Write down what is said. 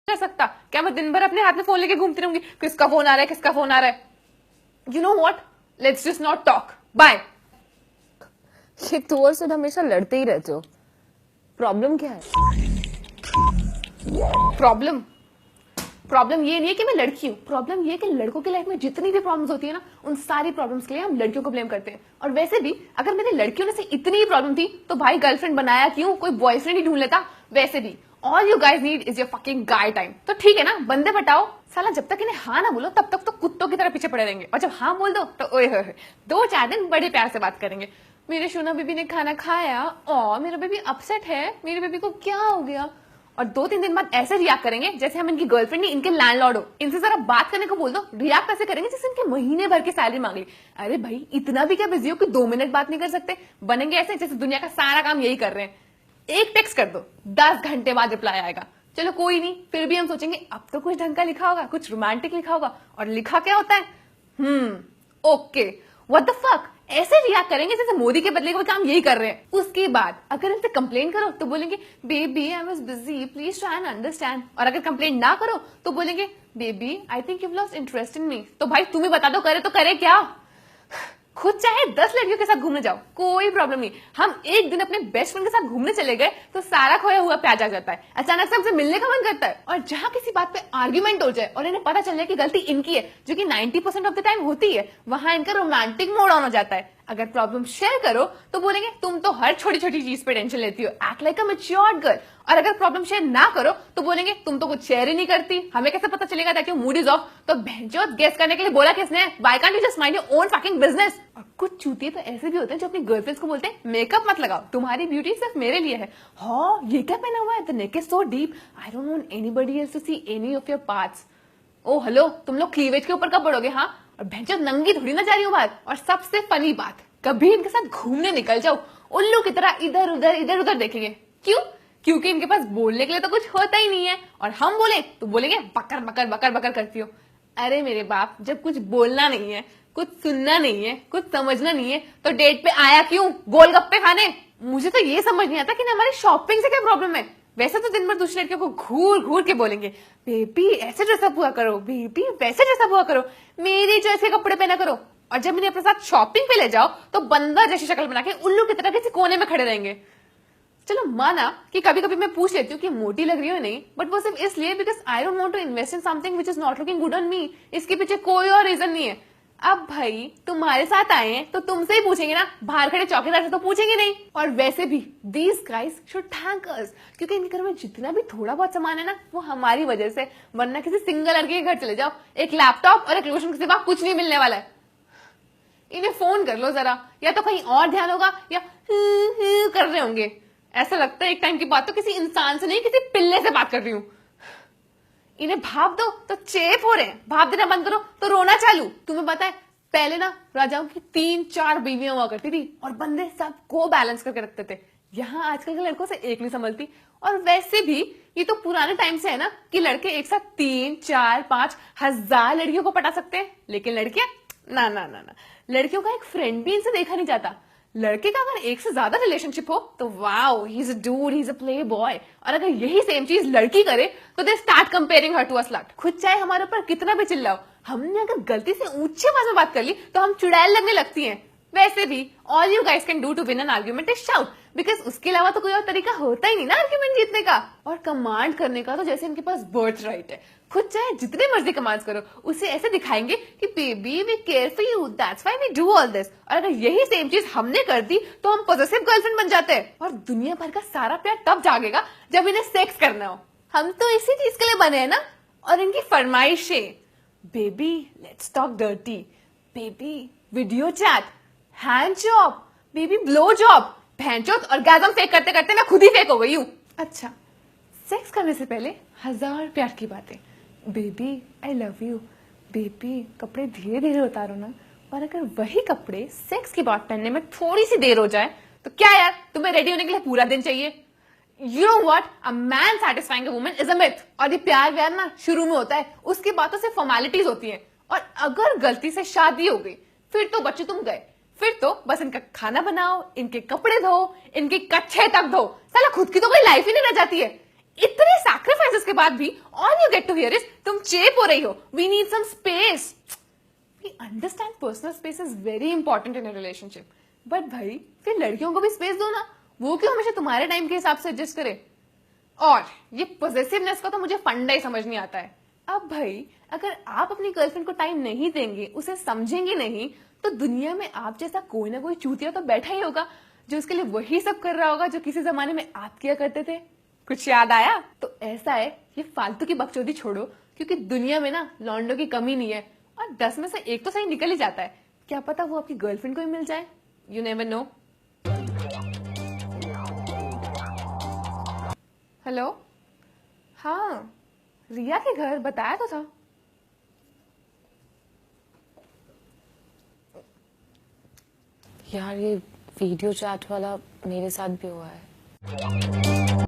कर सकता क्या? मैं दिन भर अपने हाथ में फोन लेके घूमती रहूंगी, किसका फोन आ रहा है, किसका फोन आ रहा है? You know what, let's just not talk, bye. ये तू और सिर्फ हमेशा लड़ते ही रहते हो, प्रॉब्लम क्या है? प्रॉब्लम प्रॉब्लम ये नहीं है कि मैं लड़की हूँ, प्रॉब्लम ये है कि लड़कों की लाइफ में जितनी भी प्रॉब्लम्स होती है ना, उन सारी प्रॉब्लम्स के लिए हम लड़कियों को ब्लेम करते हैं। और वैसे भी अगर मेरे लड़कियों ने से इतनी ही प्रॉब्लम थी तो भाई गर्लफ्रेंड बनाया क्यों, कोई बॉयफ्रेंड ही ढूंढ लेता। वैसे भी all you guys need is your fucking guy time. तो ठीक है ना, बंदे बताओ साला, जब तक इन्हें हाँ ना बोलो तब तक तो कुत्तों की तरह पीछे पड़े रहेंगे, और जब हाँ बोल दो तो ओए होए 2-4 दिन बड़े प्यार से बात करेंगे। मेरे शोना बेबी ने खाना खाया, और मेरा बेबी अपसेट है, मेरे बेबी को क्या हो गया? और 2-3 दिन बाद ऐसे रिएक्ट करेंगे जैसे हम इनकी गर्लफ्रेंड नहीं, इनके लैंडलॉर्ड हो। इनसे जरा बात करने को बोल दो, रिएक्ट ऐसे करेंगे जैसे इनके महीने भर की सैलरी मांग ली। अरे भाई इतना भी क्या बिजी हो कि 2 मिनट बात नहीं कर सकते? बनेंगे ऐसे जैसे दुनिया का सारा काम यही कर रहे हैं। एक टेक्स्ट कर दो, 10 घंटे बाद रिप्लाई आएगा। चलो कोई नहीं, फिर भी हम सोचेंगे अब तो कुछ ढंग का लिखा होगा, कुछ रोमांटिक लिखा होगा। और लिखा क्या होता है? ओके, व्हाट द फक, ऐसे रिएक्ट करेंगे जैसे मोदी के बदले कोई काम यही कर रहे हैं। उसके बाद अगर इनसे कंप्लेन करो तो बोलेंगे baby I was busy, please try and understand. और अगर कंप्लेन ना करो तो बोलेंगे baby I think you lost interest in me. तो भाई तुम ही बता दो, करे तो करे क्या? खुद चाहे 10 लड़कियों के साथ घूमने जाओ, कोई प्रॉब्लम नहीं। हम एक दिन अपने बेस्ट फ्रेंड के साथ घूमने चले गए तो सारा खोया हुआ प्याज आ जाता है, अचानक से हमसे मिलने का मन करता है। और जहां किसी बात पे आर्ग्यूमेंट हो जाए और इन्हें पता चल जाए कि गलती इनकी है, जो कि 90% ऑफ द टाइम होती है, वहां इनका रोमांटिक मोड ऑन हो जाता है। अगर प्रॉब्लम शेयर करो तो बोलेंगे तुम तो हर छोटी छोटी चीज पे टेंशन लेती हो, एक्ट लाइक अ मैच्योर्ड गर्ल। और अगर प्रॉब्लम शेयर ना करो तो बोलेंगे तुम तो कुछ शेयर ही नहीं करती, हमें कैसे पता चलेगा that your mood is of? तो भैंचोद गेस करने के लिए बोला किसने? Why can't you just mind your own fucking business? और कुछ चूतिए तो ऐसे भी होते हैं जो अपनी गर्लफ्रेंड्स को बोलते हैं मेकअप मत लगाओ, तुम्हारी ब्यूटी सिर्फ मेरे लिए है। हाँ ये क्या पहना हुआ है, the neck is so deep, I don't want anybody else to see any of your parts. Oh hello, तुम लोग क्लीवेज के ऊपर कब पड़ोगे? हाँ, और भैंचोद नंगी थोड़ी ना जा रही हूँ बाहर। और सबसे फनी बात, कभी इनके साथ घूमने निकल जाओ, उल्लू की तरह इधर उधर देखेंगे। क्यों? क्योंकि इनके पास बोलने के लिए तो कुछ होता ही नहीं है, और हम बोले तो बोलेंगे बकर बकर बकर बकर करती हो। अरे मेरे बाप, जब कुछ बोलना नहीं है, कुछ सुनना नहीं है, कुछ समझना नहीं है, तो डेट पे आया क्यों गोलगप्पे खाने? मुझे तो ये समझ नहीं आता कि हमारी शॉपिंग से क्या प्रॉब्लम है। वैसे तो दिन भर दूसरी लड़कियों को घूर घूर के बोलेंगे बेबी ऐसे ड्रेसअप हुआ करो, बेबी वैसे ड्रेसअप हुआ करो, मेरी चॉइस के कपड़े पहना करो। और जब इन्हें अपने साथ शॉपिंग पे ले जाओ तो बंदर जैसी शक्ल बना के उल्लू की तरह किसी कोने में खड़े रहेंगे। चलो माना कि कभी कभी मैं पूछ लेती हूँ कि मोटी लग रही हो नहीं, बट वो सिर्फ इसलिए because I don't want to invest in something which is not looking good on me. इसके पीछे कोई और रीजन नहीं है। अब भाई तुम्हारे साथ आए हैं तो तुमसे ही पूछेंगे ना, बाहर खड़े चौकीदार से तो पूछेंगे नहीं। और वैसे भी दीज गाइज शुड थैंक अस, क्योंकि इनके घर में जितना भी थोड़ा बहुत सामान है ना वो हमारी वजह से, वरना किसी सिंगल लड़के के घर चले जाओ, एक लैपटॉप और एक लोशन के सिवा कुछ नहीं मिलने वाला है। इन्हें फोन कर लो जरा, या तो कहीं और ध्यान होगा या कर रहे होंगे। ऐसा लगता है एक टाइम की बात तो किसी इंसान से नहीं किसी पिल्ले से बात कर रही हूं। इन्हें भाप दो तो चेप हो रहे हैं, भाप देना बंद करो तो रोना चालू। तुम्हें पता है पहले ना राजाओं की 3-4 बीवियां हुआ करती थी और बंदे सबको बैलेंस करके रखते थे। यहाँ आजकल के लड़कों से एक नहीं संभलती। और वैसे भी ये तो पुराने टाइम से है ना कि लड़के एक साथ 3-4-5 हजार लड़कियों को पटा सकते हैं, लेकिन लड़कियां ना ना ना ना, लड़कियों का एक फ्रेंड भी इनसे देखा नहीं जाता। लड़के का अगर एक से ज्यादा रिलेशनशिप हो तो wow he is a dude, he is a playboy. और अगर यही सेम चीज लड़की करे तो they start comparing her to a slut. खुद चाहे हमारे ऊपर कितना भी चिल्लाओ, हमने अगर गलती से ऊंची आवाज में बात कर ली तो हम चुड़ैल लगने लगती हैं। वैसे भी all you guys can do to win an argument is shout, because उसके अलावा तो कोई और तरीका होता ही नहीं ना आर्ग्यूमेंट जीतने का। और कमांड करने का तो जैसे इनके पास बर्थ राइट है, खुद चाहे जितने मर्जी कमांड्स करो, उसे ऐसे दिखाएंगे कि baby we care for you, that's why we do all this. और अगर यही सेम चीज हमने कर दी तो हम पॉजिटिव गर्लफ्रेंड बन जाते हैं। और दुनिया भर का सारा प्यार तब जागेगा जब इन्हें सेक्स करना हो। हम तो इसी चीज के लिए बने हैं ना। और इनकी फरमाइशें, baby let's talk dirty, baby video chat, hand job, baby blow job. भैंचोद ऑर्गेज़म फेक करते करते मैं खुद ही फेक हो गई हूँ। अच्छा, सेक्स करने से पहले 1000 प्यार की बातें, baby I love you, baby कपड़े धीरे धीरे उतारो ना। और अगर वही कपड़े सेक्स के बाद पहनने में थोड़ी सी देर हो जाए तो क्या यार, तुम्हें रेडी होने के लिए पूरा दिन चाहिए? You know what? A man satisfying a woman is a myth। और ये प्यार व्यार ना शुरू में होता है, उसके बाद तो सिर्फ फॉर्मेलिटीज होती हैं। और अगर गलती से शादी हो गई फिर तो बच्चे तुम गए, फिर तो बस इनका खाना बनाओ, इनके कपड़े धो, इनके कच्छे तक धो, साला खुद की तो कोई लाइफ ही नहीं रह जाती है। इतने सैक्रिफाइसेस के बाद भी all you get to hear is तुम चेप हो रही हो, we need some space. We understand personal space is very important in a relationship, but भाई फिर लड़कियों को भी स्पेस दो ना, वो क्यों हमेशा तुम्हारे टाइम के हिसाब से एडजस्ट करे। और ये पॉसेसिवनेस का तो मुझे फंडा ही समझ नहीं आता है। अब भाई अगर आप अपनी गर्लफ्रेंड को टाइम नहीं देंगे, उसे समझेंगे नहीं, तो दुनिया में आप जैसा कोई ना कोई चूतिया तो बैठा ही होगा जो उसके लिए वही सब कर रहा होगा जो किसी जमाने में आप किया करते थे। कुछ याद आया? तो ऐसा है, ये फालतू की बकचोदी छोड़ो, क्योंकि दुनिया में ना लॉन्डो की कमी नहीं है, और 10 में से एक तो सही निकल ही जाता है। क्या पता वो आपकी गर्लफ्रेंड को ही मिल जाए, यू नेवर नो। हेलो, हाँ रिया के घर बताया तो था। यार ये वीडियो चैट वाला मेरे साथ भी हुआ है।